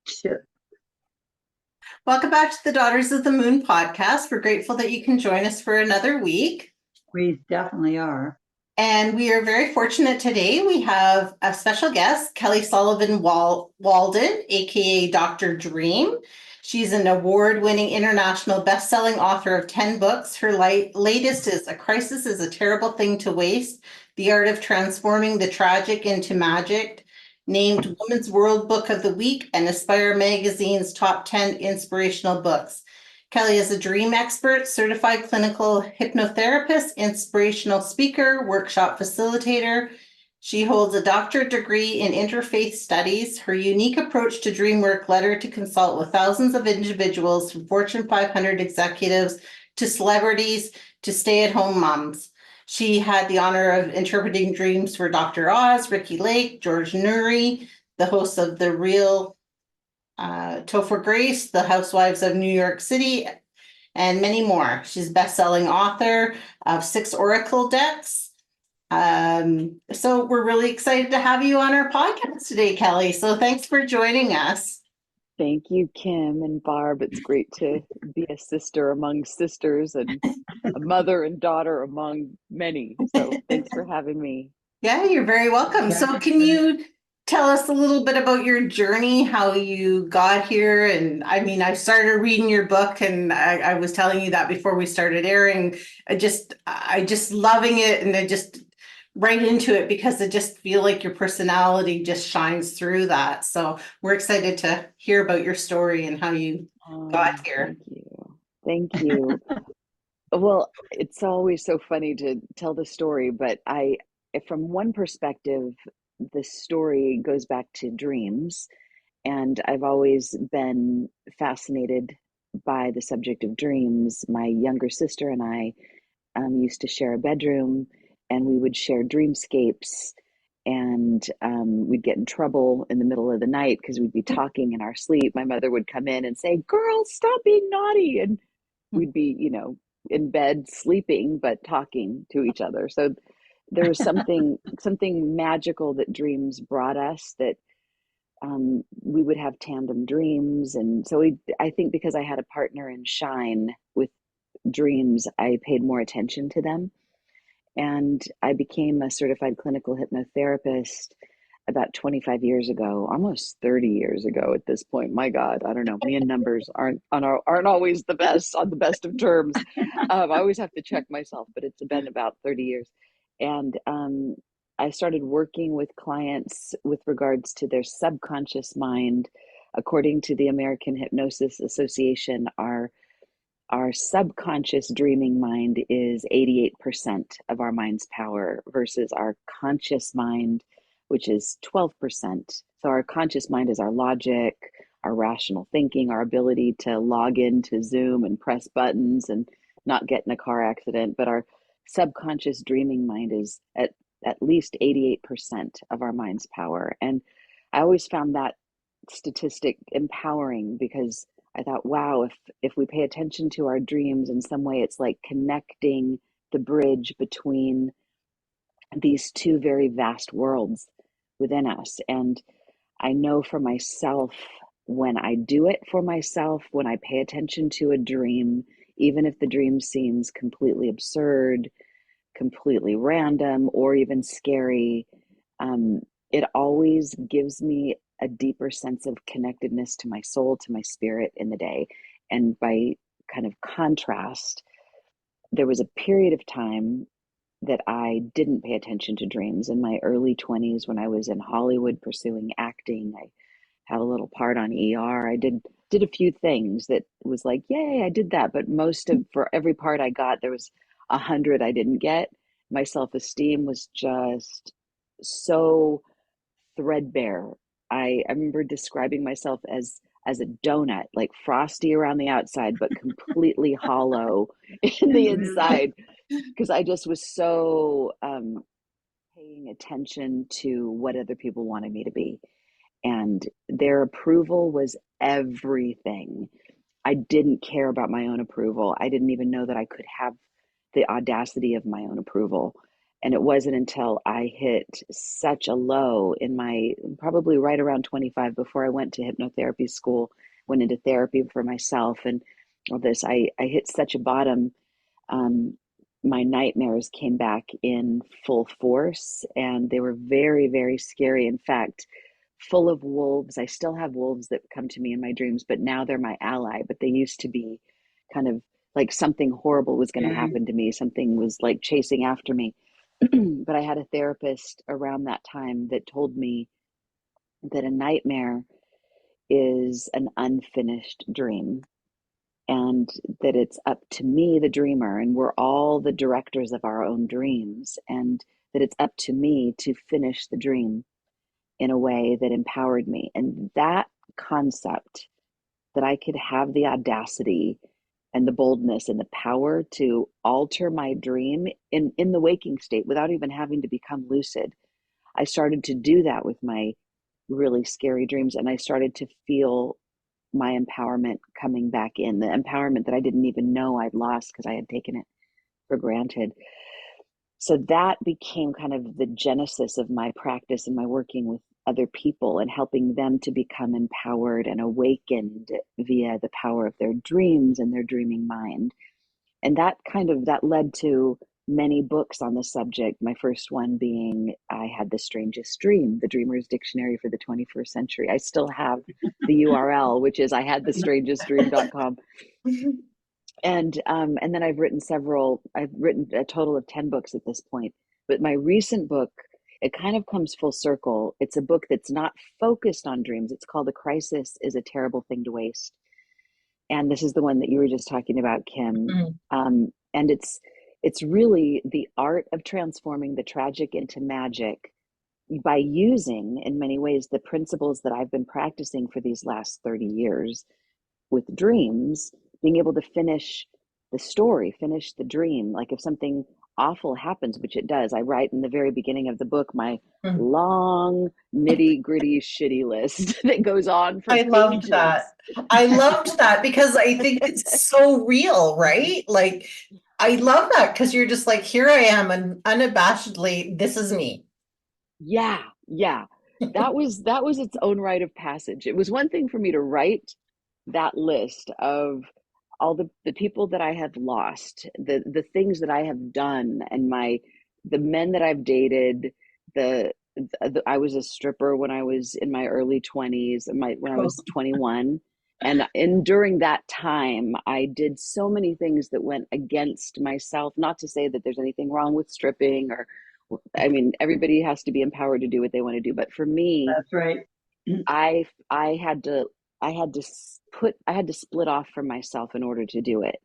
Sure. Welcome back to the Daughters of the Moon podcast. We're grateful that you can join us for another week. We definitely are. And we are very fortunate today. We have a special guest, Kelly Sullivan Walden, aka Dr. Dream. She's an award-winning international best-selling author of 10 books. Her latest is A Crisis is a Terrible Thing to Waste, The Art of Transforming the Tragic into Magic, named Women's World Book of the Week and Aspire Magazine's Top 10 Inspirational Books. Kelly is a dream expert, certified clinical hypnotherapist, inspirational speaker, workshop facilitator. She holds a doctorate degree in interfaith studies. Her unique approach to dream work led her to consult with thousands of individuals, from Fortune 500 executives to celebrities to stay-at-home moms. She had the honor of interpreting dreams for Dr. Oz, Ricky Lake, George Noory, the hosts of The Real Topher Grace, The Housewives of New York City, and many more. She's a best-selling author of 6 Oracle decks. So we're really excited to have you on our podcast today, Kelly. So thanks for joining us. Thank you, Kim and Barb. It's great to be a sister among sisters and a mother and daughter among many. So thanks for having me. Yeah, you're very welcome. So can you tell us a little bit about your journey, how you got here? And I mean, I started reading your book and I was telling you that before we started airing. I just loving it, and I just right into it because I just feel like your personality just shines through that. So we're excited to hear about your story and how you got here. Thank you. Thank you. Well, it's always so funny to tell the story, but from one perspective, the story goes back to dreams. And I've always been fascinated by the subject of dreams. My younger sister and I used to share a bedroom, and we would share dreamscapes, and we'd get in trouble in the middle of the night because we'd be talking in our sleep. My mother would come in and say, "Girls, stop being naughty," and we'd be, in bed sleeping but talking to each other. So there was something magical that dreams brought us, that we would have tandem dreams. And so I think because I had a partner in Shine with dreams, I paid more attention to them. And I became a certified clinical hypnotherapist about 25 years ago, almost 30 years ago at this point. My God, I don't know. Me and numbers aren't always the best on the best of terms. I always have to check myself, but it's been about 30 years. And I started working with clients with regards to their subconscious mind. According to the American Hypnosis Association, our subconscious dreaming mind is 88% of our mind's power versus our conscious mind, which is 12%. So our conscious mind is our logic, our rational thinking, our ability to log into Zoom and press buttons and not get in a car accident. But our subconscious dreaming mind is at least 88% of our mind's power. And I always found that statistic empowering, because I thought, wow, if we pay attention to our dreams in some way, it's like connecting the bridge between these two very vast worlds within us. And I know for myself, when I do it for myself, when I pay attention to a dream, even if the dream seems completely absurd, completely random, or even scary, it always gives me a deeper sense of connectedness to my soul, to my spirit in the day. And by kind of contrast, there was a period of time that I didn't pay attention to dreams in my early 20s when I was in Hollywood pursuing acting. I had a little part on ER. I did a few things that was like, yay, I did that. But for every part I got, there was 100 I didn't get. My self-esteem was just so threadbare. I remember describing myself as a donut, like frosty around the outside, but completely hollow in the inside, because I just was so paying attention to what other people wanted me to be. And their approval was everything. I didn't care about my own approval. I didn't even know that I could have the audacity of my own approval. And it wasn't until I hit such a low in my, probably right around 25, before I went to hypnotherapy school, went into therapy for myself and all this, I hit such a bottom. um, my nightmares came back in full force, and they were very, very scary. In fact, full of wolves. I still have wolves that come to me in my dreams, but now they're my ally. But they used to be kind of like something horrible was going to Scary. happen to me. Something was like chasing after me. But I had a therapist around that time that told me that a nightmare is an unfinished dream, and that it's up to me, the dreamer, and we're all the directors of our own dreams, and that it's up to me to finish the dream in a way that empowered me. And that concept, that I could have the audacity and the boldness and the power to alter my dream in the waking state without even having to become lucid. I started to do that with my really scary dreams, and I started to feel my empowerment coming back in, the empowerment that I didn't even know I'd lost because I had taken it for granted. So that became kind of the genesis of my practice and my working with other people and helping them to become empowered and awakened via the power of their dreams and their dreaming mind. And that led to many books on the subject. My first one being I Had the Strangest Dream, the Dreamer's Dictionary for the 21st Century. I still have the URL, which is ihadthestrangestdream.com. And then I've written a total of 10 books at this point. But my recent book, it kind of comes full circle. It's a book that's not focused on dreams. It's called A Crisis is a Terrible Thing to Waste. And this is the one that you were just talking about, Kim. And it's really the art of transforming the tragic into magic by using, in many ways, the principles that I've been practicing for these last 30 years with dreams, being able to finish the story, finish the dream. Like if something awful happens, which it does, I write in the very beginning of the book my long, nitty gritty, shitty list that goes on for I loved pages. that. I loved that because I think it's so real, right? Like, I love that because you're just like, here I am, and unabashedly, this is me. Yeah, yeah. That was its own rite of passage. It was one thing for me to write that list of all the people that I have lost, the things that I have done, and the men that I've dated. I was a stripper when I was in my early 20s, when I was 21. And during that time, I did so many things that went against myself. Not to say that there's anything wrong with stripping, or I mean, everybody has to be empowered to do what they want to do. But for me, That's right. I I had to I had to split off from myself in order to do it.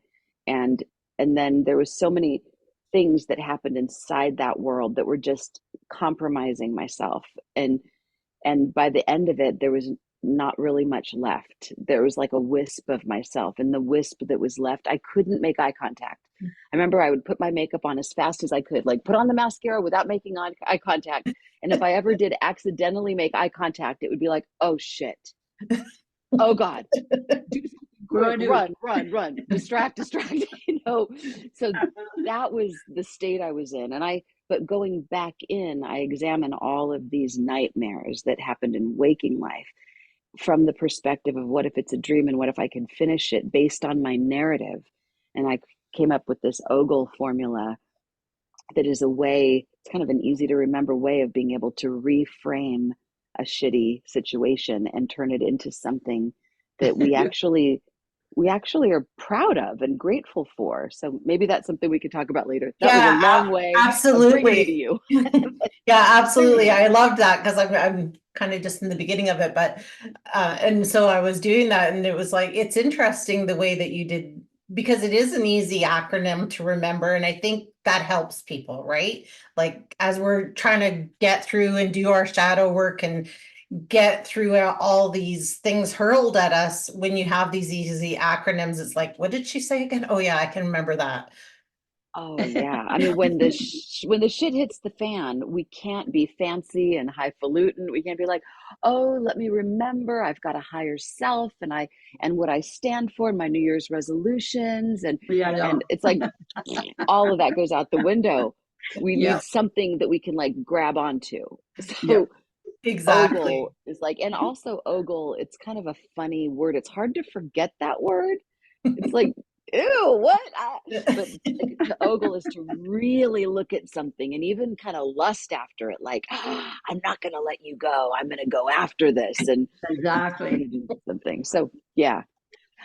And then there was so many things that happened inside that world that were just compromising myself. And by the end of it, there was not really much left. There was like a wisp of myself, and the wisp that was left, I couldn't make eye contact. I remember I would put my makeup on as fast as I could, like put on the mascara without making eye contact. And if I ever did accidentally make eye contact, it would be like, oh shit, oh God, do something quick, run, distract, So that was the state I was in. But going back in, I examine all of these nightmares that happened in waking life from the perspective of what if it's a dream and what if I can finish it based on my narrative. And I came up with this Ogle formula that is a way, it's kind of an easy to remember way of being able to reframe a shitty situation and turn it into something that we actually are proud of and grateful for. So maybe that's something we could talk about later. That was a long way of bringing it to you. Yeah, absolutely. I loved that because I'm kind of just in the beginning of it, but and so I was doing that, and it was like it's interesting the way that you did, because it is an easy acronym to remember, and I think that helps people, right? Like as we're trying to get through and do our shadow work and get through all these things hurled at us, when you have these easy acronyms, it's like, what did she say again? Oh yeah, I can remember that. Oh yeah. I mean, when the shit hits the fan, we can't be fancy and highfalutin. We can't be like, "Oh, let me remember. I've got a higher self, and what I stand for, and my New Year's resolutions." And Yeah, I know. it's like all of that goes out the window. We Yep. need something that we can like grab onto. So Yep. Exactly. ogle is like, and also ogle, it's kind of a funny word. It's hard to forget that word. It's like, ew, what? But to ogle is to really look at something and even kind of lust after it. Like, I'm not going to let you go. I'm going to go after this and turn Exactly. it into something. So yeah.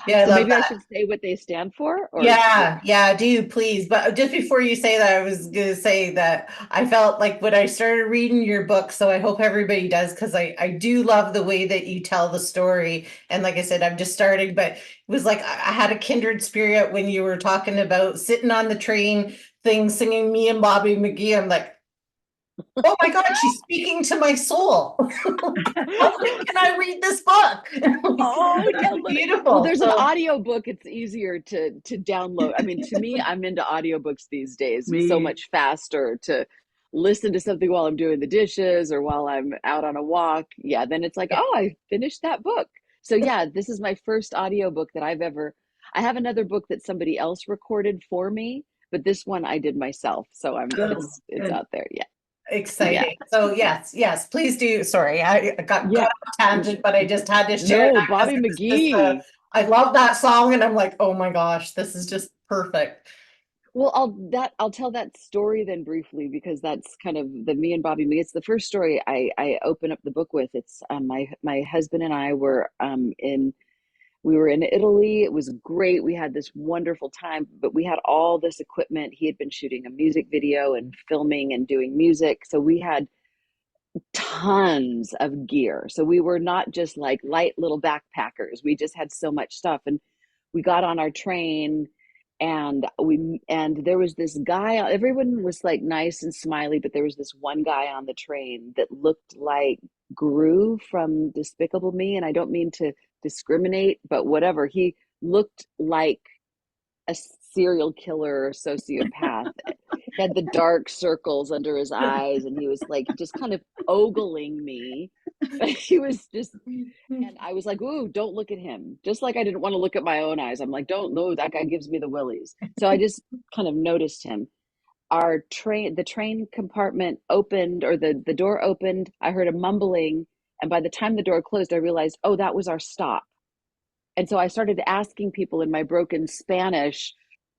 Yeah, I So love maybe I that. should say what they stand for, or Yeah, do please. But just before you say that, I was gonna say that I felt like when I started reading your book, so I hope everybody does, because I do love the way that you tell the story. And like I said, I'm just starting, but it was like I had a kindred spirit when you were talking about sitting on the train thing, singing Me and Bobby McGee. I'm like, oh my God, she's speaking to my soul. How can I read this book? oh, well, Beautiful. there's an So audio book. It's easier to download. I mean, to me, I'm into audiobooks these days. It's so Me. much faster to listen to something while I'm doing the dishes or while I'm out on a walk. Yeah, then it's like, oh, I finished that book. So yeah, this is my first audiobook that I have another book that somebody else recorded for me, but this one I did myself. So Good. it's Good. out there. Yeah. Yeah. exciting. So yes, please do. Sorry, I got Yeah. off tangent, but I just had to share No, that because Bobby it was just McGee. I love that song, and I'm like, oh my gosh, this is just perfect. Well, I'll tell that story then briefly because that's kind of the me and Bobby me. It's the first story I open up the book with. It's my husband and I were in we were in Italy. It was great. We had this wonderful time, but we had all this equipment. He had been shooting a music video and filming and doing music, so we had tons of gear. So we were not just like light little backpackers. We just had so much stuff. And we got on our train and there was this guy, everyone was like nice and smiley, but there was this one guy on the train that looked like Gru from Despicable Me. And I don't mean to discriminate, but whatever. He looked like a serial killer or sociopath. He had the dark circles under his eyes, and he was like just kind of ogling me. He was just, and I was like, "Ooh, don't look at him." Just like I didn't want to look at my own eyes. I'm like, "Don't know that guy gives me the willies." So I just kind of noticed him. The train compartment opened, or the door opened. I heard a mumbling, and by the time the door closed, I realized, oh, that was our stop. And so I started asking people in my broken Spanish,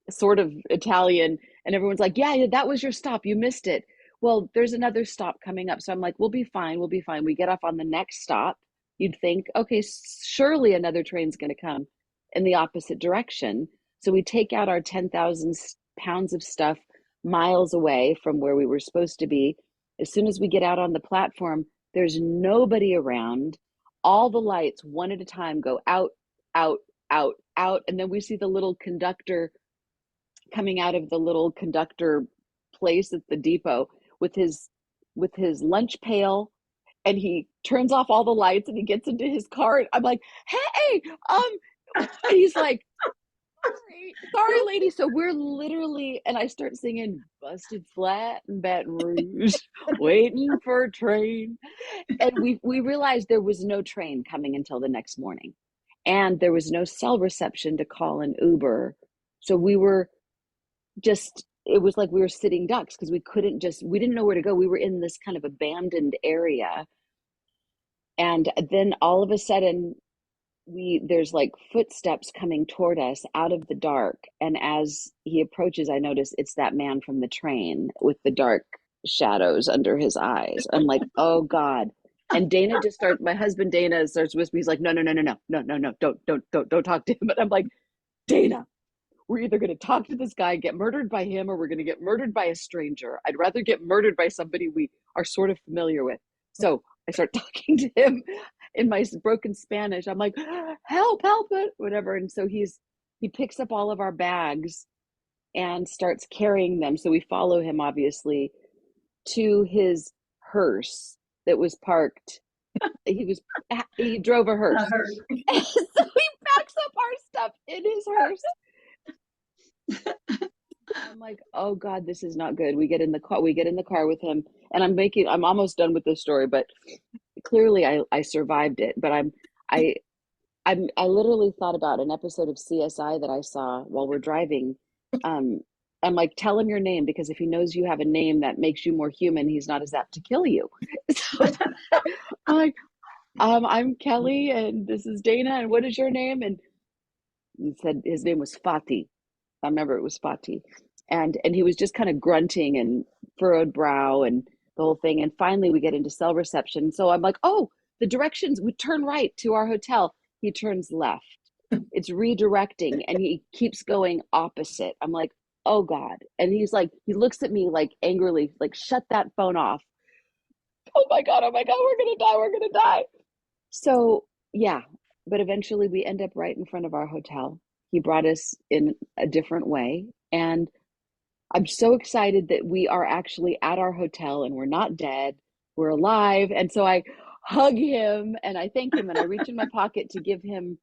sort of Italian, and everyone's like, yeah, that was your stop. You missed it. Well, there's another stop coming up. So I'm like, we'll be fine. We'll be fine. We get off on the next stop. You'd think, okay, surely another train's going to come in the opposite direction. So we take out our 10,000 pounds of stuff miles away from where we were supposed to be. As soon as we get out on the platform, there's nobody around. All the lights, one at a time, go out, out, out, out. And then we see the little conductor coming out of the little conductor place at the depot with his lunch pail, and he turns off all the lights and he gets into his car, and I'm like, hey, he's like, sorry lady. So we're literally, and I start singing Busted Flat in Baton Rouge, waiting for a train. And we realized there was no train coming until the next morning, and there was no cell reception to call an Uber. So we were just, it was like we were sitting ducks because we didn't know where to go. We were in this kind of abandoned area. And then all of a sudden there's like footsteps coming toward us out of the dark. And as he approaches, I notice it's that man from the train with the dark shadows under his eyes. I'm like, oh God. And my husband Dana starts whispering. He's like, no, don't talk to him. But I'm like, Dana, we're either going to talk to this guy and get murdered by him, or we're going to get murdered by a stranger. I'd rather get murdered by somebody we are sort of familiar with. So I start talking to him in my broken Spanish. I'm like, help it, whatever. And so he picks up all of our bags and starts carrying them. So we follow him, obviously, to his hearse that was parked. He drove a hearse. And so he packs up our stuff in his hearse. I'm like, oh God, this is not good. We get in the car with him, and I'm almost done with this story, but clearly I survived it. But I I literally thought about an episode of CSI that I saw while we're driving. I'm like, tell him your name, because if he knows you have a name that makes you more human, he's not as apt to kill you. So I'm like, I'm Kelly, and this is Dana, and what is your name? And he said his name was Fatih. I remember it was Fatih. And he was just kind of grunting and furrowed brow and the whole thing. And finally we get into cell reception. So I'm like, oh, the directions, we turn right to our hotel. He turns left. It's redirecting and he keeps going opposite. I'm like, oh God. And he's like, he looks at me like angrily, like, shut that phone off. Oh my God, we're gonna die. So yeah, but eventually we end up right in front of our hotel. He brought us in a different way. And I'm so excited that we are actually at our hotel and we're not dead. We're alive. And so I hug him and I thank him and I reach in my pocket to give him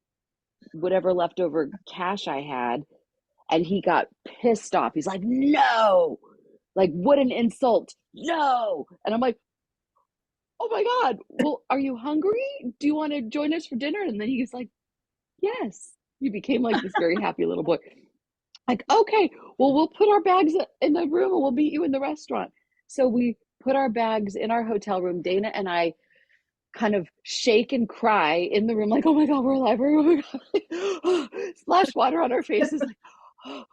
whatever leftover cash I had. And he got pissed off. He's like, no, like, what an insult. No. And I'm like, oh my God, well, are you hungry? Do you want to join us for dinner? And then he's like, yes. He became like this very happy little boy. Like, okay, well, we'll put our bags in the room and we'll meet you in the restaurant. So we put our bags in our hotel room. Dana and I kind of shake and cry in the room, like, oh my God, we're alive. Oh my God. Splash water on our faces. Like, oh.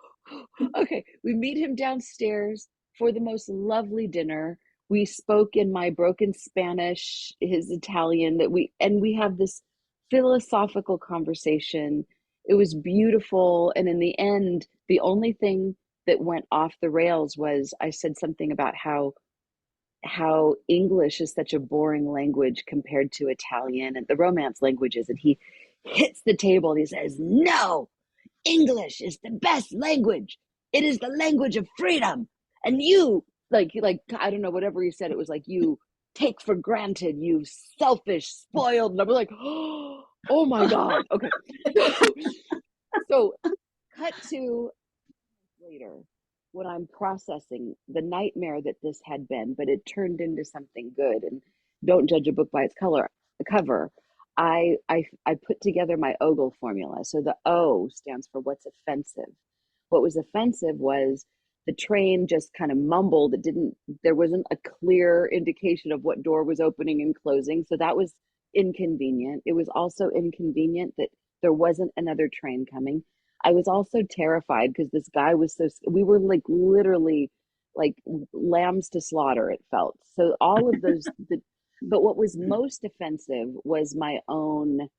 Okay, we meet him downstairs for the most lovely dinner. We spoke in my broken Spanish, his Italian, and we have this philosophical conversation. It was beautiful. And in the end, the only thing that went off the rails was I said something about how English is such a boring language compared to Italian and the Romance languages. And he hits the table and he says, no, English is the best language. It is the language of freedom. And you, like, I don't know, whatever he said, it was like, you take for granted, you selfish, spoiled. And I'm like, oh my God. Okay. So cut to later when I'm processing the nightmare that this had been, but it turned into something good. And don't judge a book by its cover. I put together my Ogle formula. So the O stands for what's offensive. What was offensive was the train just kind of mumbled. There wasn't a clear indication of what door was opening and closing. So that was inconvenient. It was also inconvenient that there wasn't another train coming. I was also terrified because this guy was we were like literally like lambs to slaughter, it felt. So all of those, but what was most offensive was my own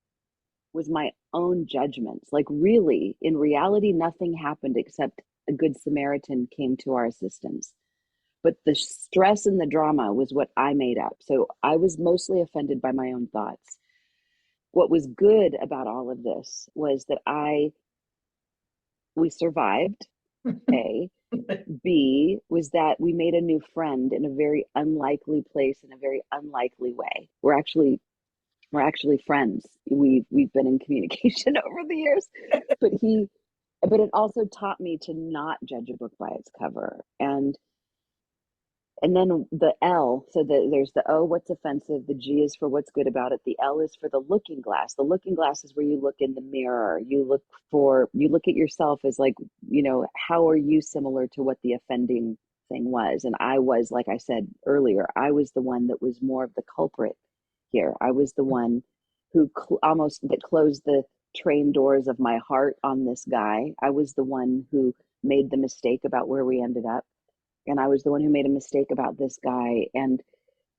judgments. Like, really, in reality, nothing happened except a good Samaritan came to our assistance. But the stress and the drama was what I made up. So I was mostly offended by my own thoughts. What was good about all of this was that we survived. A. B was that we made a new friend in a very unlikely place, in a very unlikely way. We're actually friends. We've been in communication over the years. But it also taught me to not judge a book by its cover. And then the L, so there's the O, what's offensive, the G is for what's good about it, the L is for the looking glass. The looking glass is where you look in the mirror. You look at yourself as like, how are you similar to what the offending thing was? And I was, like I said earlier, I was the one that was more of the culprit here. I was the one who that closed the train doors of my heart on this guy. I was the one who made the mistake about where we ended up. And I was the one who made a mistake about this guy. And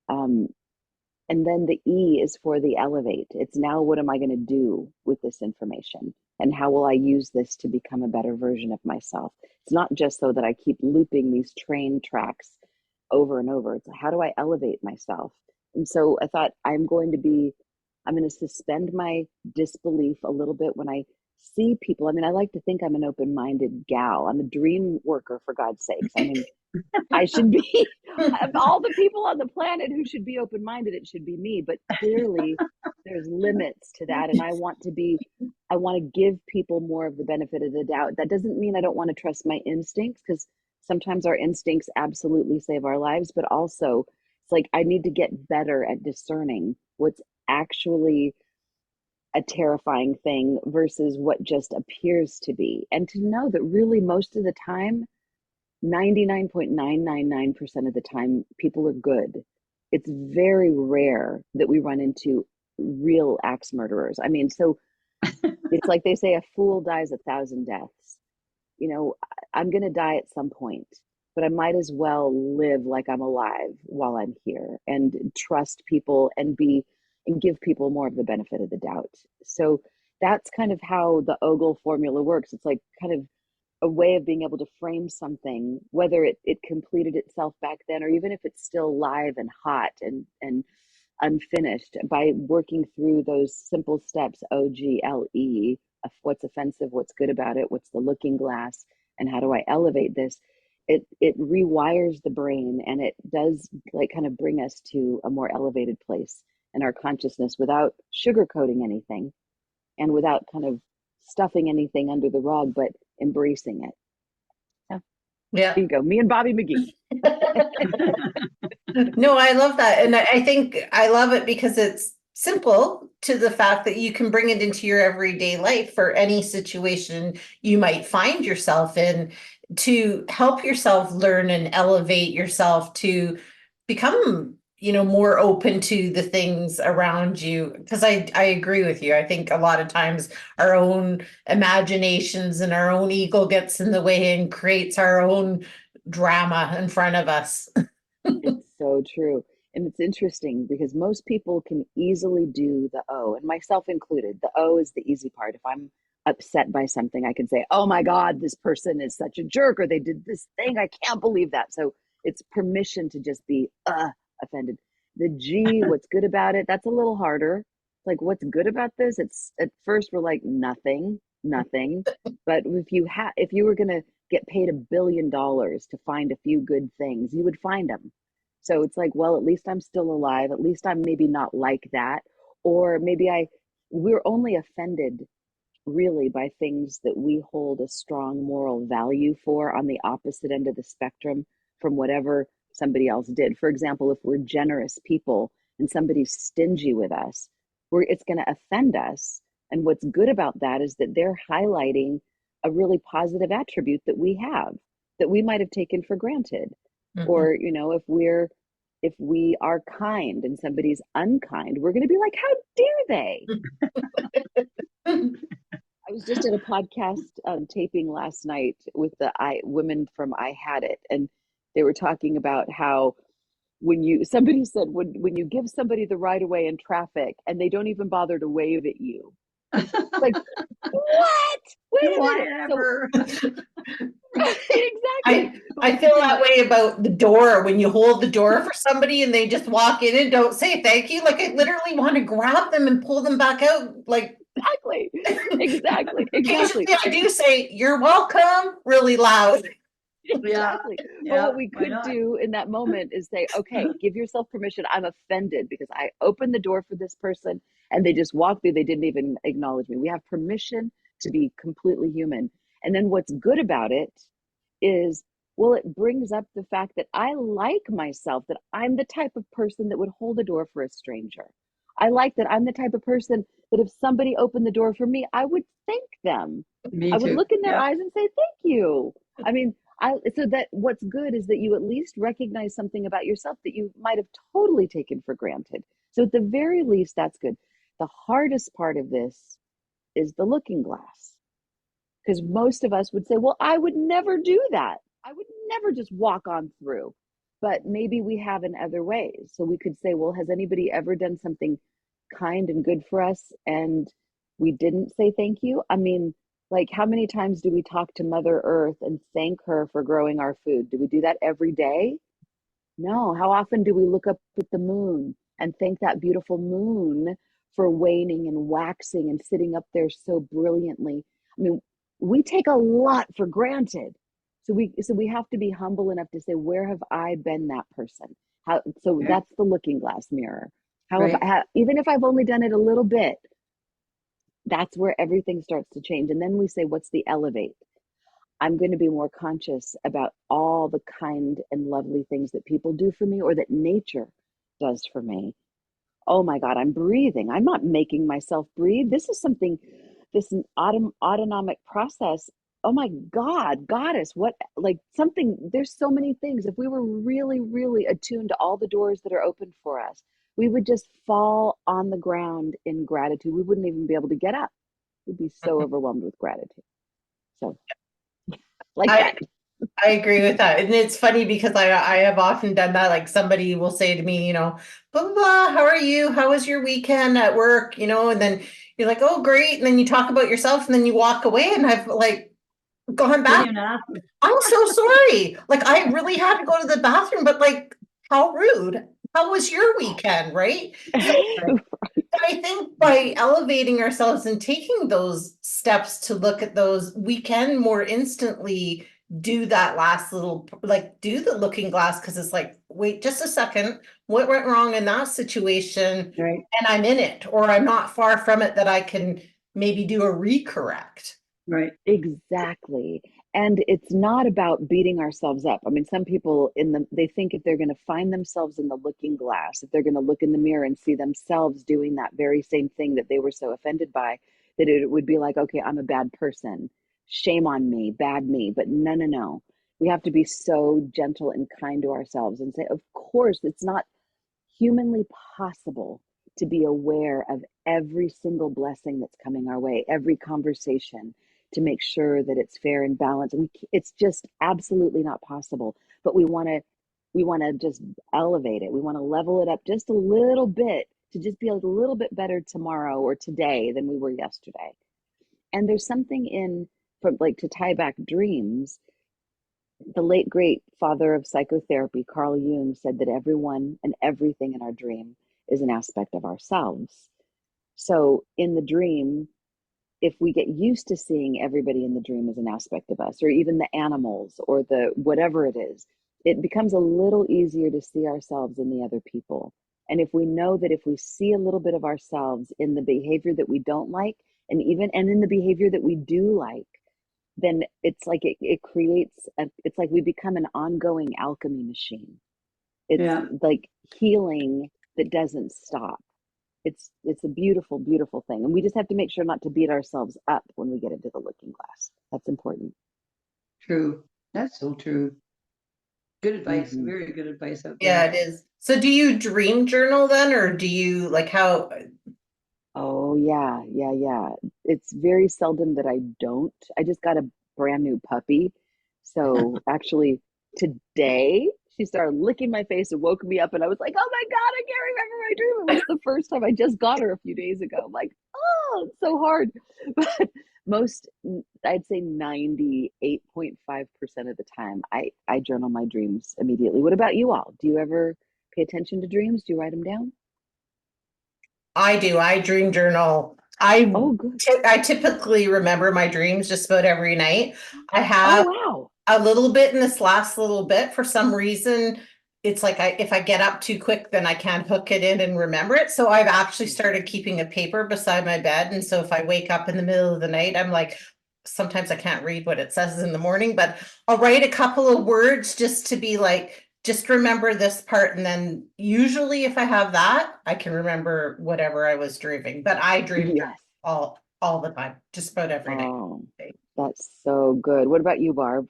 then the E is for the elevate. It's now, what am I going to do with this information? And how will I use this to become a better version of myself? It's not just so that I keep looping these train tracks over and over. It's how do I elevate myself? And so I thought I'm going to suspend my disbelief a little bit when I see people. I mean, I like to think I'm an open-minded gal. I'm a dream worker, for God's sakes. I mean, I should be, of all the people on the planet who should be open-minded, it should be me. But clearly there's limits to that. And I want to give people more of the benefit of the doubt. That doesn't mean I don't want to trust my instincts, because sometimes our instincts absolutely save our lives. But also, it's like, I need to get better at discerning what's actually a terrifying thing versus what just appears to be. And to know that really most of the time, 99.999% of the time, people are good. It's very rare that we run into real axe murderers. I mean, so it's like they say, a fool dies 1,000 deaths. You know, I'm going to die at some point, but I might as well live like I'm alive while I'm here and trust people and give people more of the benefit of the doubt. So that's kind of how the Ogle formula works. It's like kind of a way of being able to frame something, whether it completed itself back then, or even if it's still live and hot and unfinished, by working through those simple steps, OGLE, of what's offensive, what's good about it, what's the looking glass, and how do I elevate this? It rewires the brain, and it does like kind of bring us to a more elevated place in our consciousness without sugarcoating anything and without kind of stuffing anything under the rug, but embracing it. So Yeah. here you go, me and Bobby McGee. No, I love that. And I think I love it because it's simple to the fact that you can bring it into your everyday life for any situation you might find yourself in, to help yourself learn and elevate yourself to become, more open to the things around you. Because I agree with you. I think a lot of times our own imaginations and our own ego gets in the way and creates our own drama in front of us. It's so true. And it's interesting because most people can easily do the O, and myself included. The O is the easy part. If I'm upset by something, I can say, oh my God, this person is such a jerk, or they did this thing. I can't believe that. So it's permission to just be offended. The G, what's good about it? That's a little harder. Like, what's good about this? It's at first we're like, nothing, nothing. But if you were gonna get paid $1 billion to find a few good things, you would find them. So it's like, well, at least I'm still alive. At least I'm maybe not like that. Or maybe we're only offended really by things that we hold a strong moral value for on the opposite end of the spectrum from whatever somebody else did. For example, if we're generous people and somebody's stingy with us, it's going to offend us. And what's good about that is that they're highlighting a really positive attribute that we have that we might have taken for granted. Mhm. Or, if we are kind and somebody's unkind, we're going to be like, how dare they? I was just at a podcast taping last night with the women from I Had It, and they were talking about how somebody said when you give somebody the right of way in traffic and they don't even bother to wave at you, like, what? Wait a minute. Whatever. Exactly. I feel that way about the door when you hold the door for somebody and they just walk in and don't say thank you. Like, I literally want to grab them and pull them back out. Like, exactly. Usually I do say you're welcome really loud. Exactly. Yeah. But what we Why could not? do in that moment is say, okay, give yourself permission. I'm offended because I opened the door for this person and they just walked through. They didn't even acknowledge me. We have permission to be completely human. And then what's good about it is, well, it brings up the fact that I like myself, that I'm the type of person that would hold a door for a stranger. I like that I'm the type of person that if somebody opened the door for me, I would thank them. Me I would too. look in their Yep. eyes and say, thank you. I mean, so that what's good is that you at least recognize something about yourself that you might have totally taken for granted. So at the very least, that's good. The hardest part of this is the looking glass, because most of us would say, well, I would never do that. I would never just walk on through. But maybe we have in other ways. So we could say, well, has anybody ever done something kind and good for us and we didn't say thank you? I mean, like, how many times do we talk to Mother Earth and thank her for growing our food? Do we do that every day? No. How often do we look up at the moon and thank that beautiful moon for waning and waxing and sitting up there so brilliantly? I mean, we take a lot for granted. So we have to be humble enough to say, where have I been that person? So Yeah. that's the looking glass mirror. Right. Even if I've only done it a little bit, that's where everything starts to change. And then we say, what's the elevate? I'm going to be more conscious about all the kind and lovely things that people do for me or that nature does for me. Oh my God, I'm breathing. I'm not making myself breathe. This is something, this autonomic process oh my God, goddess, what, like something, there's so many things. If we were really, really attuned to all the doors that are open for us, we would just fall on the ground in gratitude. We wouldn't even be able to get up. We'd be so Mhm. overwhelmed with gratitude. So, like I that. I agree with that. And it's funny because I have often done that. Like somebody will say to me, blah, blah, blah, how are you? How was your weekend at work? And then you're like, oh, great. And then you talk about yourself and then you walk away and I've like gone Didn't back. even ask. I'm so sorry. Like I really had to go to the bathroom, but like how rude. How was your weekend? Right. So Right. I think by elevating ourselves and taking those steps to look at those, we can more instantly do that last little, like do the looking glass because it's like, wait just a second, what went wrong in that situation? Right. And I'm in it, or I'm not far from it that I can maybe do a recorrect. Right. Exactly. And it's not about beating ourselves up. I mean, some people they think if they're going to find themselves in the looking glass, if they're going to look in the mirror and see themselves doing that very same thing that they were so offended by, that it would be like, okay, I'm a bad person. Shame on me, bad me. But no, no, no. We have to be so gentle and kind to ourselves and say, of course, it's not humanly possible to be aware of every single blessing that's coming our way, every conversation, to make sure that it's fair and balanced. And it's just absolutely not possible. But we want to just elevate it. We want to level it up just a little bit to just be a little bit better tomorrow or today than we were yesterday. And there's something in, from like, to tie back dreams, the late great father of psychotherapy, Carl Jung, said that everyone and everything in our dream is an aspect of ourselves. So in the dream, if we get used to seeing everybody in the dream as an aspect of us, or even the animals or the whatever it is, it becomes a little easier to see ourselves in the other people. And if we know that if we see a little bit of ourselves in the behavior that we don't like, and in the behavior that we do like, then it's like it creates it's like we become an ongoing alchemy machine. It's Yeah. like healing that doesn't stop. It's a beautiful, beautiful thing. And we just have to make sure not to beat ourselves up when we get into the looking glass. That's important. True. That's so true. Good advice. Hmm. Very good advice out Yeah, there. it is. So do you dream journal then, or do you like how? Oh yeah, yeah, yeah. It's very seldom that I don't. I just got a brand new puppy. So actually today she started licking my face and woke me up and I was like, oh my God, I can't remember my dream. It was the first time. I just got her a few days ago. I'm like, oh, it's so hard. But most, I'd say 98.5% of the time, I journal my dreams immediately. What about you all? Do you ever pay attention to dreams? Do you write them down? I do. I dream journal. I Oh, good. I typically remember my dreams just about every night. I Oh, have wow. a little bit in this last little bit for some reason. It's like if I get up too quick, then I can't hook it in and remember it. So I've actually started keeping a paper beside my bed. And so if I wake up in the middle of the night, I'm like, sometimes I can't read what it says in the morning, but I'll write a couple of words just to be like, just remember this part. And then usually if I have that, I can remember whatever I was dreaming. But I dream Yes. all the time, just about every night. Oh, that's so good. What about you, Barb?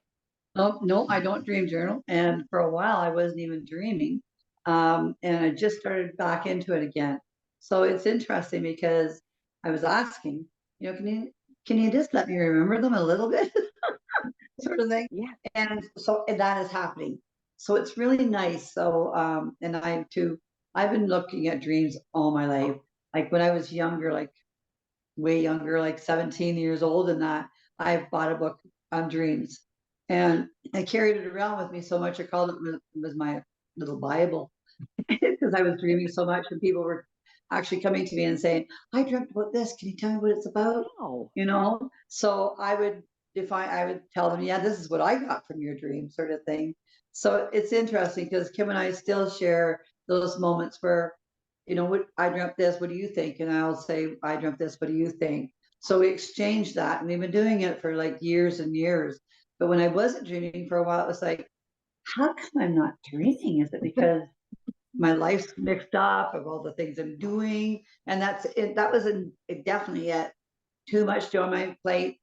No, no, I don't dream journal. And for a while, I wasn't even dreaming. And I just started back into it again. So it's interesting because I was asking, can you just let me remember them a little bit, sort of thing. Yeah. And that is happening. So it's really nice. So and I too, I've been looking at dreams all my life. Like when I was younger, like way younger, like 17 years old, and that I bought a book on dreams, and I carried it around with me so much. I called it was my little Bible because I was dreaming so much, and people were actually coming to me and saying, "I dreamt about this. Can you tell me what it's about?" Wow. So I would I would tell them, "Yeah, this is what I got from your dream," sort of thing. So it's interesting because Kim and I still share those moments where what I dreamt this, what do you think? And I'll say, I dreamt this, what do you think? So we exchange that. And we've been doing it for like years and years. But when I wasn't dreaming for a while, it was like, how come I'm not dreaming? Is it because my life's mixed up of all the things I'm doing? And that's it. That was definitely at too much on my plate.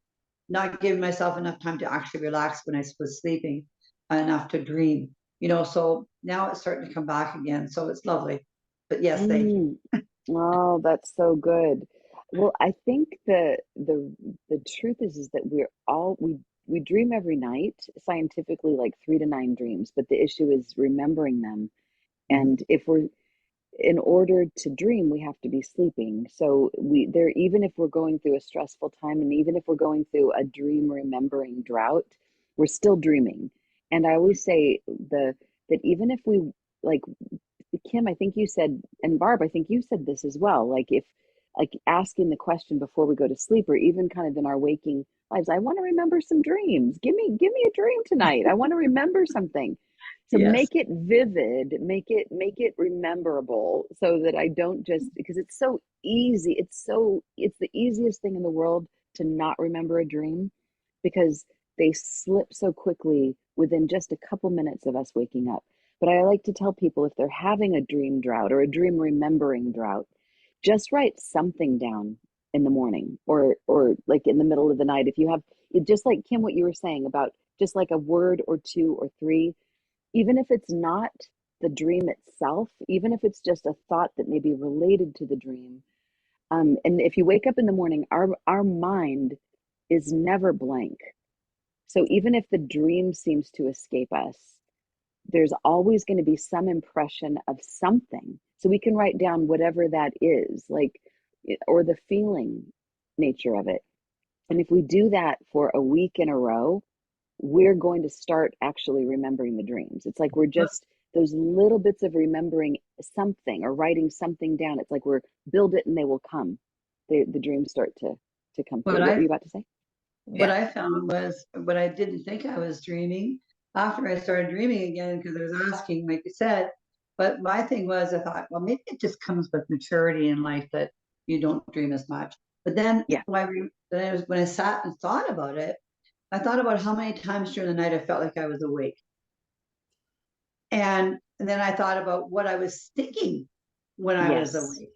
not giving myself enough time to actually relax when I was sleeping, enough to dream, so now it's starting to come back again. So it's lovely. But yes, thank you. Mm. Oh, that's so good. Well, I think the truth is that we dream every night, scientifically like 3 to 9 dreams, but the issue is remembering them. Mhm. And if we're in order to dream, we have to be sleeping. So even if we're going through a stressful time, and even if we're going through a dream remembering drought, we're still dreaming. And I always say that even if we like Kim, I think you said, and Barb, I think you said this as well. Like if like asking the question before we go to sleep, or even kind of in our waking lives, I want to remember some dreams. Give me a dream tonight. I want to remember something. So Yes. make it vivid, make it rememberable, so that I don't just, because it's so easy. It's the easiest thing in the world to not remember a dream, because they slip so quickly within just a couple minutes of us waking up. But I like to tell people, if they're having a dream drought or a dream remembering drought, just write something down in the morning, or like in the middle of the night. If you have, just like Kim, what you were saying about just like a word or two or three, even if it's not the dream itself, even if it's just a thought that may be related to the dream. And if you wake up in the morning, our mind is never blank. So even if the dream seems to escape us, there's always going to be some impression of something. So we can write down whatever that is, like, or the feeling nature of it. And if we do that for a week in a row, we're going to start actually remembering the dreams. It's like we're just those little bits of remembering something or writing something down. It's like we're build it and they will come. The dreams start to come through. What What were I you about to say? what Yeah. I found was when I didn't think I was dreaming, after I started dreaming again, because I was asking, like you said, but my thing was I thought, well, maybe it just comes with maturity in life that you don't dream as much. But then Yeah. when I sat and thought about it, I thought about how many times during the night I felt like I was awake. And then I thought about what I was thinking when I was Yes. awake,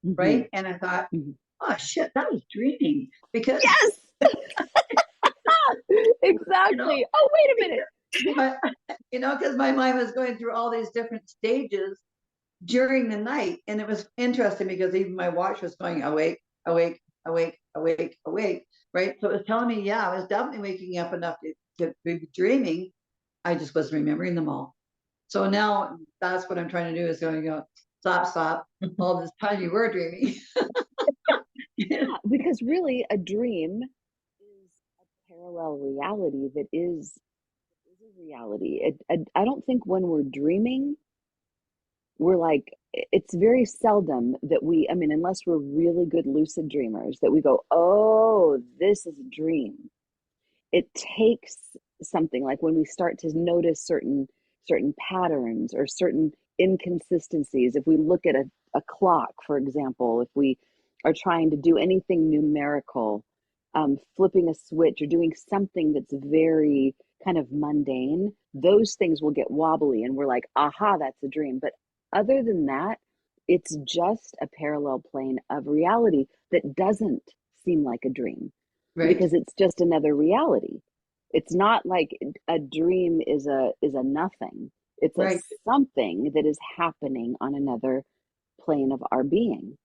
Hmm. right? And I thought, Hmm. oh shit, that was dreaming because Yes. you know, Exactly. Oh, wait a minute. because because my mind was going through all these different stages during the night, and it was interesting because even my watch was going awake, awake, awake, awake, awake, right? So it was telling me, yeah, I was definitely waking up enough to be dreaming. I just wasn't remembering them all. So now that's what I'm trying to do is going to go, stop. All this time you were dreaming. Yeah, because really a dream is a parallel reality that is a reality. I don't think when we're dreaming, we're like, it's very seldom that I mean, unless we're really good lucid dreamers, that we go, oh, this is a dream. It takes something, like when we start to notice certain patterns or certain inconsistencies. If we look at a clock, for example, if we are trying to do anything numerical, flipping a switch or doing something that's very kind of mundane, those things will get wobbly and we're like, aha, that's a dream. But other than that, it's just a parallel plane of reality that doesn't seem like a dream, Right, because it's just another reality. It's not like a dream is a nothing. It's a right. something that is happening on another plane of our being.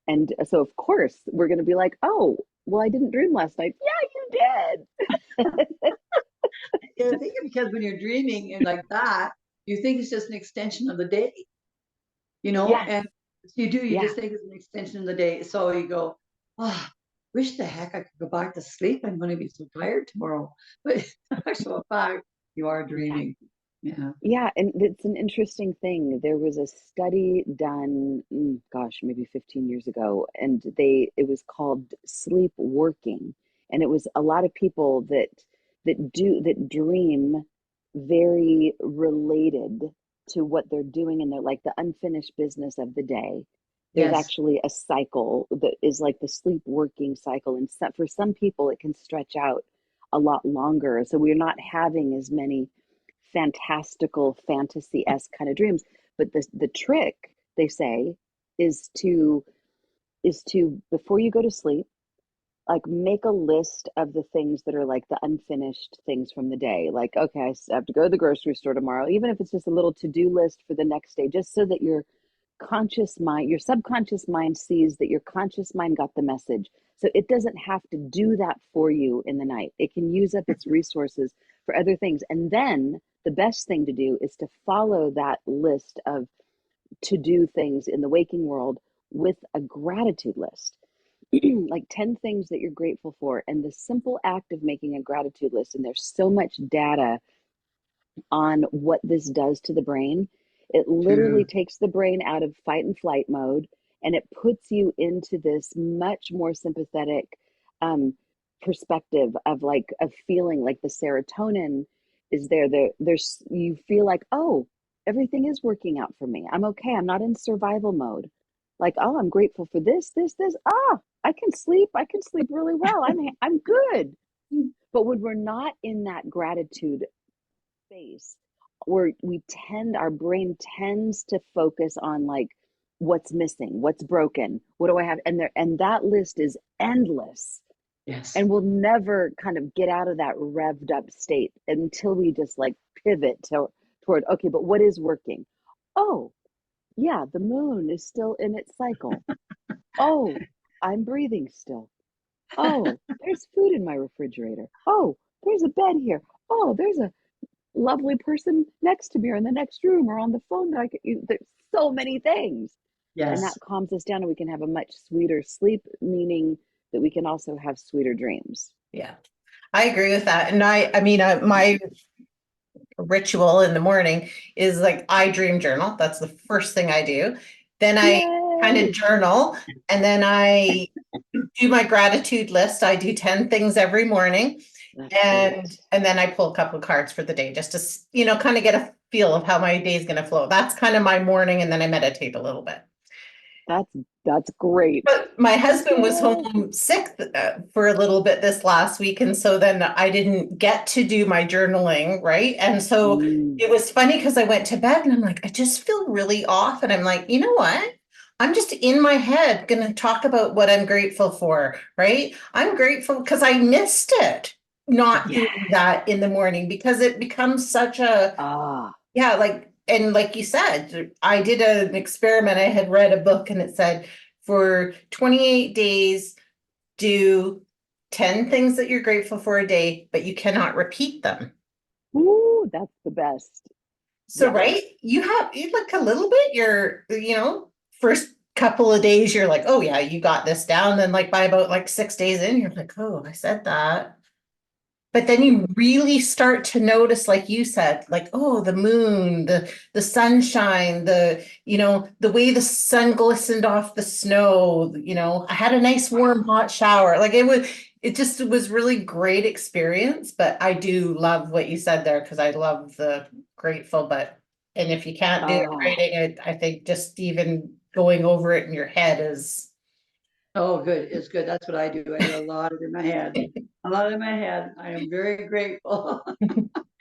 And so of course we're going to be like, "Oh, well, I didn't dream last night." Yeah, you did. I think because when you're dreaming and like that, you think it's just an extension of the day, Yes. and you Yeah. just think it's an extension of the day. So you go, oh, wish the heck I could go back to sleep. I'm going to be so tired tomorrow. But in actual fact, you are Yeah. dreaming. Yeah. Yeah, and it's an interesting thing. There was a study done, gosh, maybe 15 years ago, and it was called sleep working. And it was a lot of people that dream very related to what they're doing in their, like, the unfinished business of the day. There's Yes. actually a cycle that is like the sleep working cycle. And for some people, it can stretch out a lot longer. So we're not having as many fantastical fantasy-esque kind of dreams. But the trick, they say, is to before you go to sleep, like make a list of the things that are like the unfinished things from the day. Like, okay, I have to go to the grocery store tomorrow, even if it's just a little to-do list for the next day, just so that your conscious mind, your subconscious mind sees that your conscious mind got the message. So it doesn't have to do that for you in the night. It can use up its resources for other things. And then the best thing to do is to follow that list of to do things in the waking world with a gratitude list. Like 10 things that you're grateful for, and the simple act of making a gratitude list. And there's so much data on what this does to the brain. It literally True. takes the brain out of fight and flight mode, and it puts you into this much more sympathetic um, perspective of like of feeling like the serotonin is there. There's you feel like, oh, everything is working out for me. I'm okay. I'm not in survival mode. Like, oh, I'm grateful for this. Ah, I can sleep. I can sleep really well. I'm good. But when we're not in that gratitude space, where our brain tends to focus on like what's missing, what's broken, what do I have, and that list is endless, Yes. and we'll never kind of get out of that revved up state until we just like pivot toward, okay, but what is working? Oh, yeah, the moon is still in its cycle. Oh, I'm breathing still. Oh, there's food in my refrigerator. Oh, there's a bed here. Oh, there's a lovely person next to me or in the next room or on the phone that there's so many things. And that Yes. calms us down, and we can have a much sweeter sleep, meaning that we can also have sweeter dreams. Yeah, I agree with that. And I mean, my ritual in the morning is like I dream journal. That's the first thing I do. Then I kind of Yay! journal, and then I do my gratitude list. I do 10 things every morning. That's great. And then I pull a couple of cards for the day just to, kind of get a feel of how my day is going to flow. That's kind of my morning. And then I meditate a little bit. That's that's great. But my husband was Yeah. home sick for a little bit this last week. And so then I didn't get to do my journaling, right? And so Mm, it was funny because I went to bed and I'm like, I just feel really off. And I'm like, you know what? I'm just in my head going to talk about what I'm grateful for, right? I'm grateful because I missed it not yeah. doing that in the morning because it becomes such a, Ah, yeah, like, and like you said, I did an experiment. I had read a book and it said for 28 days, do 10 things that you're grateful for a day, but you cannot repeat them. ooh, that's the best. So, Yes. right, you like a little bit, first couple of days, you're like, oh, yeah, you got this down. Then, like, by about like 6 days in, you're like, oh, I said that. But then you really start to notice, like you said, like, oh, the moon, the sunshine, the way the sun glistened off the snow, I had a nice warm hot shower. Like it was really great experience. But I do love what you said there because I love the grateful, and if you can't do it Ah, writing it, I think just even going over it in your head is Oh, good. It's good. That's what I do. I do a lot of it in my head. A lot in my head. I am very grateful.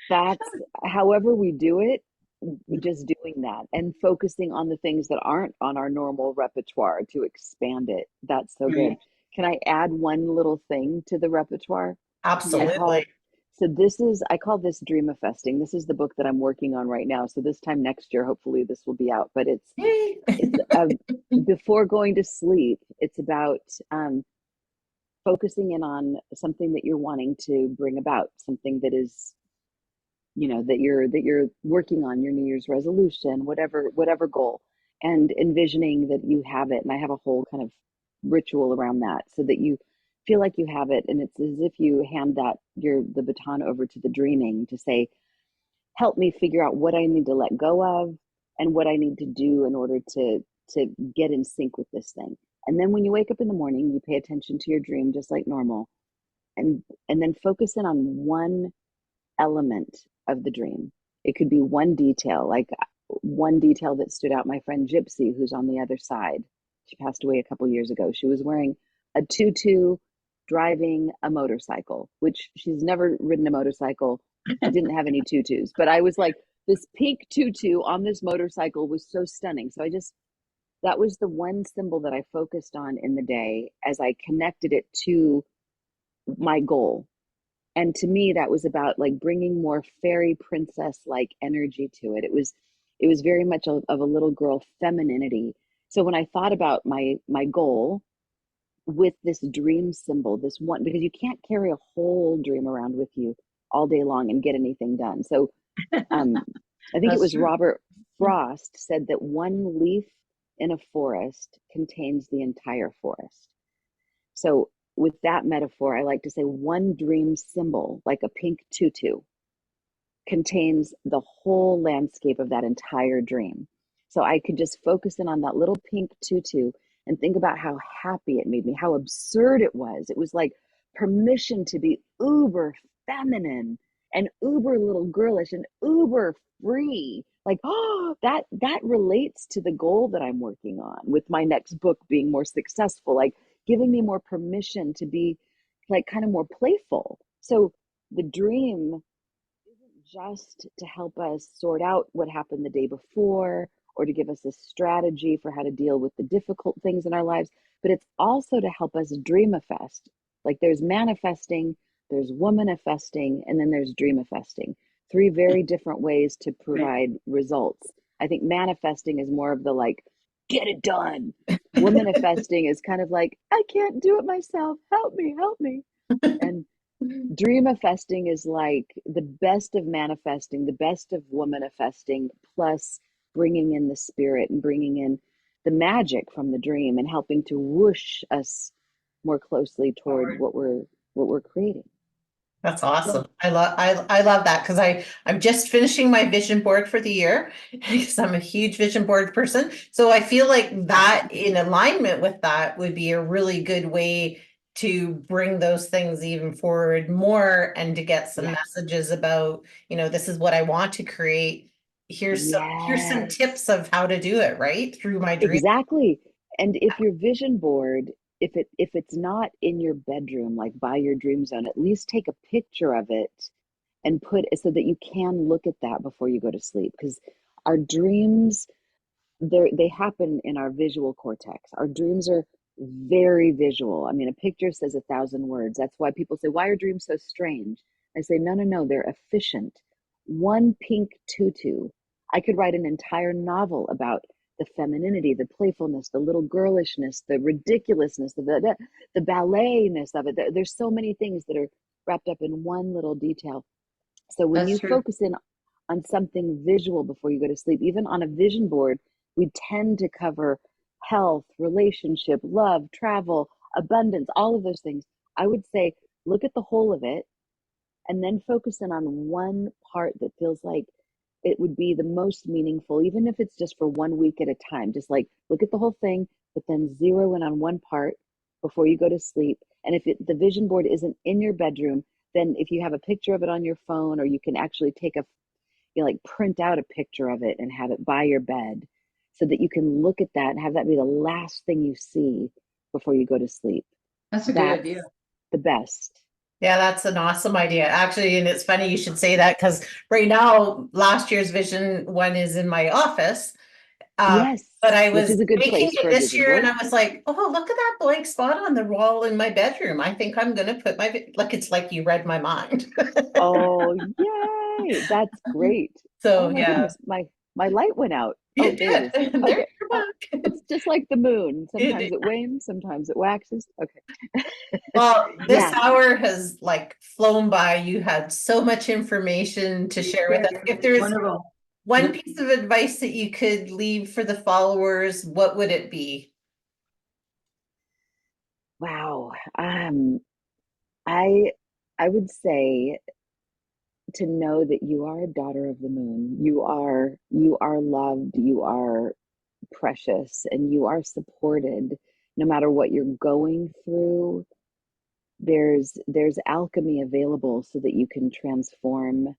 that's however we do it, just doing that and focusing on the things that aren't on our normal repertoire to expand it. That's so good. Right. Can I add one little thing to the repertoire? I Yes. call absolutely. I call this dreamifesting. This is the book that I'm working on right now. So this time next year, hopefully this will be out. But Yay. it's before going to sleep. It's about focusing in on something that you're wanting to bring about, something that is, that you're working on, your New Year's resolution, whatever goal, and envisioning that you have it. And I have a whole kind of ritual around that, so that you feel like you have it, and it's as if you hand the baton over to the dreaming to say, help me figure out what I need to let go of and what I need to do in order to get in sync with this thing. And then when you wake up in the morning, you pay attention to your dream just like normal, and then focus in on one element of the dream. It could be one detail, like one detail that stood out. My friend Gypsy, who's on the other side, she passed away a couple years ago. She was wearing a tutu, driving a motorcycle, which she's never ridden a motorcycle. She didn't have any tutus, but I was like, this pink tutu on this motorcycle was so stunning. So I just that was the one symbol that I focused on in the day as I connected it to my goal. And to me, that was about like bringing more fairy princess like energy to it. It was very much of a little girl femininity. So when I thought about my goal with this dream symbol, this one, because you can't carry a whole dream around with you all day long and get anything done. So I think it That's was true. Robert Frost said that one leaf in a forest contains the entire forest. So with that metaphor, I like to say one dream symbol, like a pink tutu, contains the whole landscape of that entire dream. So I could just focus in on that little pink tutu and think about how happy it made me, how absurd it was. It was like permission to be uber feminine and uber little girlish and uber free. Like, oh, that relates to the goal that I'm working on with my next book being more successful, like giving me more permission to be like kind of more playful. So the dream just to help us sort out what happened the day before or to give us a strategy for how to deal with the difficult things in our lives, but it's also to help us dreamifest. Like there's manifesting, there's womanifesting, and then there's dreamifesting. Three very different ways to Right. provide results. I think manifesting is more of the like, get it done. Womanifesting is kind of like, I can't do it myself. Help me, help me. And dreamifesting is like the best of manifesting, the best of womanifesting, plus bringing in the spirit and bringing in the magic from the dream and helping to whoosh us more closely toward Forward. what we're creating. That's So awesome. I love that because I'm just finishing my vision board for the year because I'm a huge vision board person. So I feel like that in alignment with that would be a really good way to bring those things even forward more and to get some Yes. messages about, this is what I want to create. Here's some Yes. tips of how to do it, right? Through my dream. Exactly. And if your vision board, if it's not in your bedroom, like by your dream zone, at least take a picture of it and put it so that you can look at that before you go to sleep. Because our dreams, they happen in our visual cortex. Our dreams are very visual. I mean, a picture says 1,000 words. That's why people say, why are dreams so strange? I say, no, no, no, they're efficient. One pink tutu. I could write an entire novel about the femininity, the playfulness, the little girlishness, the ridiculousness, the balletness of it. There's so many things that are wrapped up in one little detail. So when that's you true. focus in on something visual before you go to sleep, even on a vision board, we tend to cover health, relationship, love, travel, abundance, all of those things. I would say look at the whole of it and then focus in on one part that feels like it would be the most meaningful, even if it's just for 1 week at a time. Just like look at the whole thing, but then zero in on one part before you go to sleep. And if the vision board isn't in your bedroom, then if you have a picture of it on your phone, or you can actually take like print out a picture of it and have it by your bed so that you can look at that and have that be the last thing you see before you go to sleep. That's a good That's idea. the best. Yeah, that's an awesome idea. Actually, and it's funny you should say that because right now, last year's vision one is in my office. Yes, But I which was is a good making place it for a this vision year and board. I was like, oh, look at that blank spot on the wall in my bedroom. I think I'm going to put like, it's like you read my mind. Oh, yay. That's great. Oh So my yeah, goodness, my light went out. Oh, you there it is. did. There's Okay. your book. It's just like the moon. It- Sometimes it wanes, sometimes it waxes. Okay. Well, this Yeah, hour has like flown by. You had so much information to You share with us. shared If there's one of them. one piece of advice that you could leave for the followers, what would it be? wow. I I would say to know that you are a daughter of the moon. You are loved, you are precious, and you are supported no matter what you're going through. There's alchemy available so that you can transform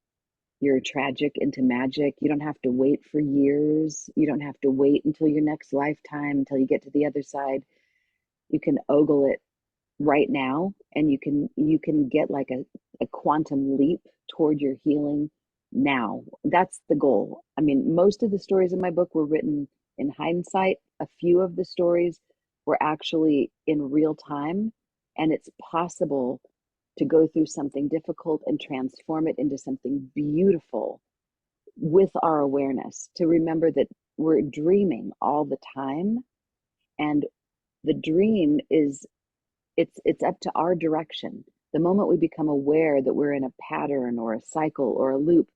your tragic into magic. You don't have to wait for years. You don't have to wait until your next lifetime until you get to the other side. You can ogle it right now, and you can get like a quantum leap toward your healing now. That's the goal. I mean, most of the stories in my book were written in hindsight, a few of the stories were actually in real time, and it's possible to go through something difficult and transform it into something beautiful with our awareness, to remember that we're dreaming all the time, and the dream is, it's up to our direction. The moment we become aware that we're in a pattern or a cycle or a loop,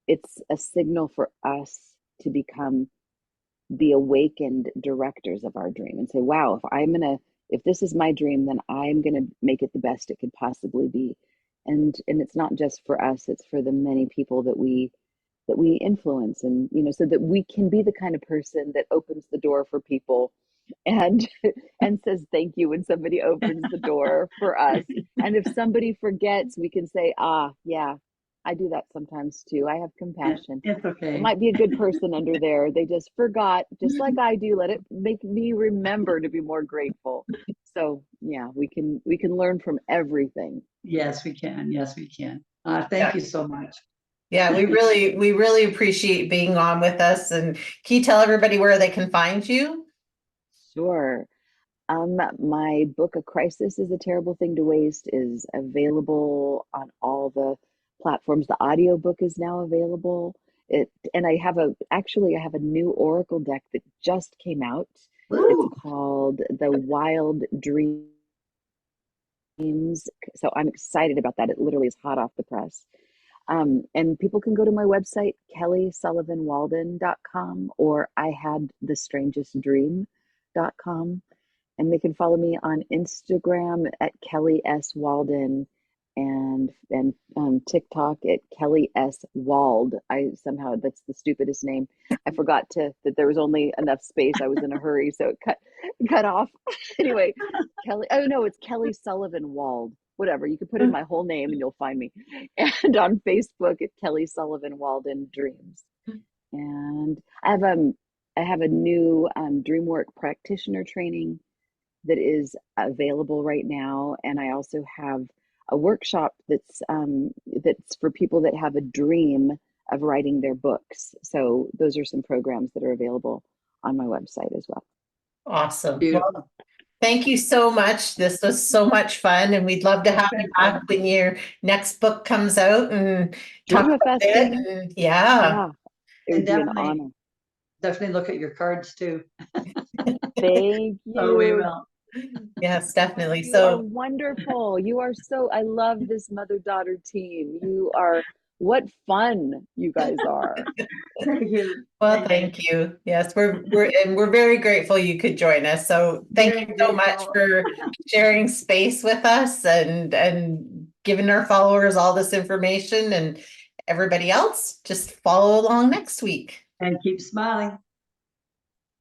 it's a signal for us to become the awakened directors of our dream and say, wow, if this is my dream, then I'm gonna make it the best it could possibly be. And it's not just for us, it's for the many people that we influence, and so that we can be the kind of person that opens the door for people and and says thank you when somebody opens the door for us. And if somebody forgets, we can say, yeah, I do that sometimes too. I have compassion. It's okay. It might be a good person under there. They just forgot, just like I do. Let it make me remember to be more grateful. So yeah, we can learn from everything. Yes, we can. Yes, we can. Thank you so much. Yeah, we really appreciate being on with us. And can you tell everybody where they can find you? Sure. My book, A Crisis is a Terrible Thing to Waste, is available on all the platforms. The audiobook is now available. And I have a new Oracle deck that just came out. Ooh. It's called The Wild Dreams. So I'm excited about that. It literally is hot off the press. And people can go to my website, kellysullivanwalden.com, or ihadthestrangestdream.com. And they can follow me on Instagram at Kelly S. Walden, and TikTok at Kelly S. Wald. That's the stupidest name. I forgot that there was only enough space. I was in a hurry, so it cut off. Anyway, it's Kelly Sullivan Wald. Whatever, you can put in my whole name and you'll find me. And on Facebook at Kelly Sullivan Walden Dreams. And I have a new DreamWork practitioner training that is available right now, and I also have a workshop that's for people that have a dream of writing their books. So those are some programs that are available on my website as well. Awesome. Beautiful. Well, thank you so much. This was so much fun, and we'd love to have you back when your next book comes out and talk about it. And Yeah, it would be an definitely, honor. Definitely look at your cards too. Thank you. Oh, we will. Yes, definitely. You are wonderful. I love this mother-daughter team. What fun you guys are. Thank you. Well, thank you. Yes, we're very grateful you could join us. So thank you so much for sharing space with us and giving our followers all this information, and everybody else, just follow along next week. And keep smiling.